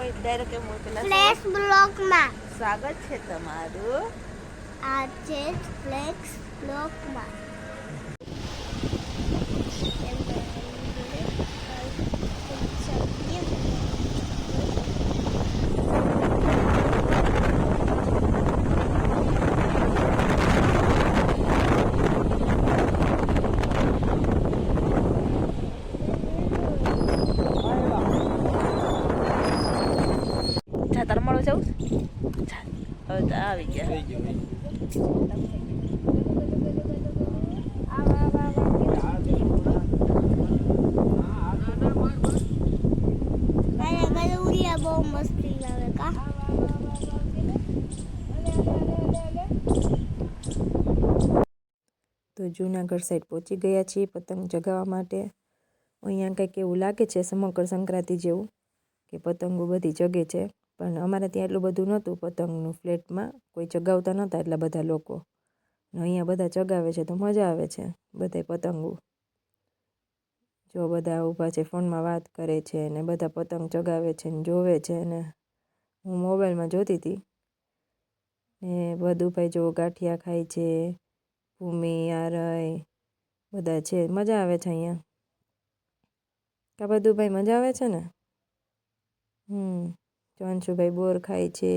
હોય ડાયરેક્ટ એમ હોય પેલા ફ્લેક્સ બ્લોકમાં સ્વાગત છે તમારું. આ છે ફ્લેક્સ બ્લોકમાં જાતર મળો જવું હવે તો આવી ગયા. બહુ મસ્તી લાગે કા. તો જૂનાગઢ સાઈડ પહોંચી ગયા છીએ પતંગ ચગાવવા માટે. અહીંયા કંઈક એવું લાગે છે મકર સંક્રાંતિ જેવું કે પતંગો બધી ચગે છે, પણ અમારે ત્યાં એટલું બધું નહોતું પતંગનું. ફ્લેટમાં કોઈ ચગાવતા નહોતા એટલા બધા લોકો. અહીંયા બધા ચગાવે છે તો મજા આવે છે. બધે પતંગો જો બધા ઊભા છે, ફોનમાં વાત કરે છે ને બધા પતંગ ચગાવે છે ને જોવે છે. ને હું મોબાઈલમાં જોતી હતી ને બધુભાઈ જો ગાંઠિયા ખાય છે, ભૂમિ આરય બધા છે. મજા આવે છે અહીંયા કા બધુભાઈ? મજા આવે છે ને. જો અંશુભાઈ બોર ખાય છે.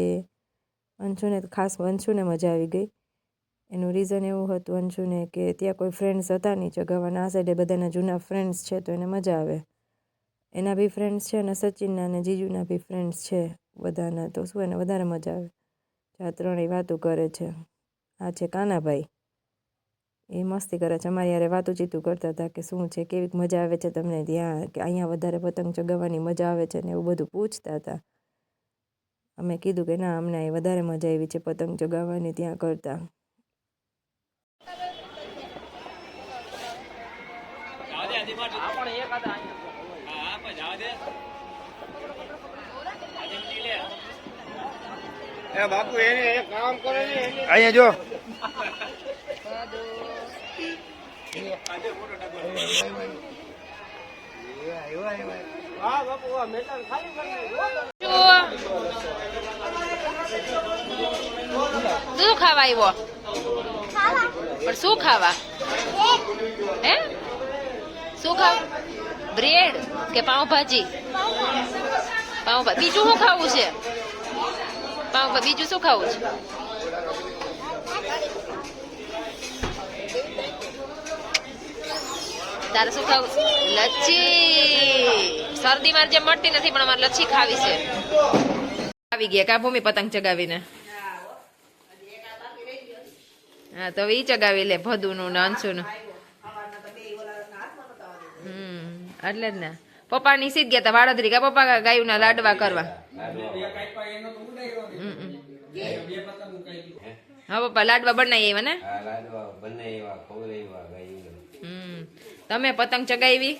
અંશુને ખાસ અંશુને મજા આવી ગઈ. એનું રીઝન એવું હતું અંશુને કે ત્યાં કોઈ ફ્રેન્ડ્સ હતા નહીં ચગાવવાના. આ સાઈડે બધાના જૂના ફ્રેન્ડ્સ છે તો એને મજા આવે. એના બી ફ્રેન્ડ્સ છે અને સચિનના અને જીજુના બી ફ્રેન્ડ્સ છે બધાના, તો શું એને વધારે મજા આવે. આ ત્રણેય વાતો કરે છે. આ છે કાનાભાઈ, એ મસ્તી કરે છે. અમારી યારે વાતું ચીતું કરતા હતા કે શું છે, કેવી મજા આવે છે તમને ત્યાં, કે અહીંયા વધારે પતંગ ચગાવવાની મજા આવે છે ને એવું બધું પૂછતા હતા. અમે કીધું કે ના, અમને અહીં વધારે મજા આવી છે પતંગ ચગાવવાની ત્યાં કરતાં. બાપુ એને કામ કરે ને અહીંયા જો શું ખાવા આવ્યો? પણ શું ખાવા? હે શું ખાવા? બ્રેડ કે પાઉંભાજી? પાઉંભાજી. બીજું શું ખાવું છે? પાઉંભાજી. બીજું શું ખાવું છે? તારે શું ખાવું? લચ્છી. શરદી મારે જેમ મળતી નથી પણ અમારે લચ્છી ખાવી છે. આવી ગયા કા ભૂમિ પતંગ ચગાવીને? હા તો ઈ ચગાવી લે ભદુનું ને અંશુનું. એટલે જ ને. પપ્પાની સીધ ગયા તા વાડોદરી કા પપ્પા ગાયું ના લાડવા કરવા. હા પપ્પા લાડવા બનાવી આવ્યા ને. તમે પતંગ ચગાવી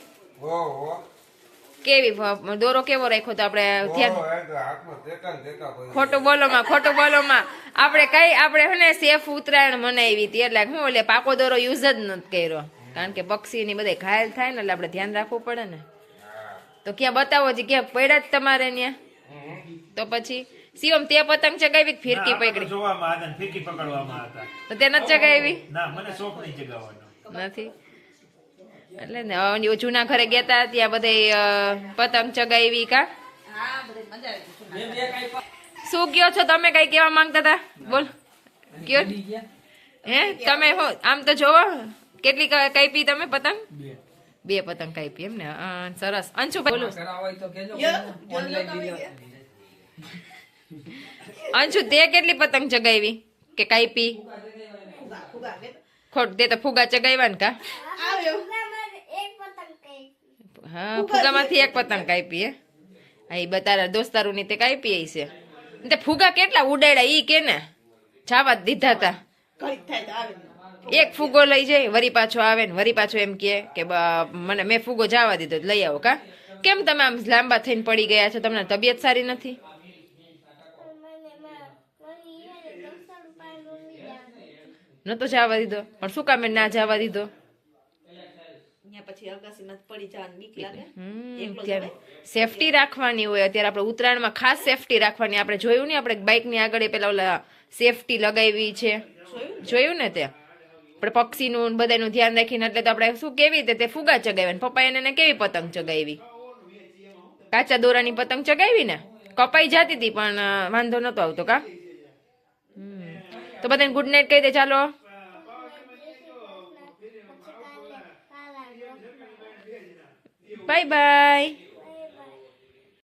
કેવી? દોરો કેવો રાખ્યો તો આપણે ધ્યાન? ખોટું બોલો માં, ખોટું બોલો માં. આપણે હે ને સેફ ઉત્તરાયણ મનાવી હતી એટલે હું એટલે પાકો દોરો યુઝ જ નથી કર્યો, કારણ કે પક્ષી ની બધા ઘાયલ થાય ને એટલે આપણે ધ્યાન રાખવું પડે ને. તો ક્યાં બતાવો છે, ક્યાં પડ્યા જ તમારે ત્યાં? તો પછી શિવમ તે પતંગ ચગાવી કે ફિરકી પકડી? ફિરકી પકડવામાં હતા તો તે નથી ચગાવી? ના, મને શોખ નહીં ચગાવવાનો. નથી એટલે ને. જૂના ઘરે ગયા તા ત્યાં બધે પતંગ ચગાવી કા? શું કયો છો તમે? કઈ કેવા માંગતા હતા? બોલ કયો. હે તમે આમ તો જોવો કેટલી કાપી તમે પતંગ? 2 પતંગ કાપી એમ ને. સરસ. અંશુભાઈ બોલો. અંશુ તે કેટલી પતંગ ચગાવી કે કાપી? ખોટ તે તો ફુગા ચગાવ્યા ને કા? હા, ફુગામાંથી 1 પતંગ કાપી. હે આ બતારા દોસ્તારો ની તે કાપી છે. તે ફુગા કેટલા ઉડાડ્યા ઈ કે ને જાવા દીધા તા. એક ફુગો લઈ જાય વરી પાછો આવે ને વરી પાછો એમ કે મને મેં ફુગો જવા દીધો લઈ આવો કા? કેમ તમે આમ લાંબા થઈને પડી ગયા છો? તમને તબિયત સારી નથી? નતો જવા દીધો? પણ શું કામે ના જવા દીધો? સેફટી રાખવાની હોય. અત્યારે આપણે ઉત્તરાયણમાં ખાસ સેફટી રાખવાની. આપણે જોયું ને, આપણે બાઇકની આગળ પેલા ઓલા સેફટી લગાવી છે, જોયું ને તે આપણે પક્ષીનું બધાનું ધ્યાન રાખીને. એટલે તો આપણે શું કેવી રીતે તે ફુગા ચગાવ્યા. પપ્પાએ એને કેવી પતંગ ચગાવી, કાચા દોરાની પતંગ ચગાવી ને, કપાઈ જતી હતી પણ વાંધો નતો આવતો કા. તો બધાને ગુડ નાઇટ કહી દે. ચાલો બાય બાય.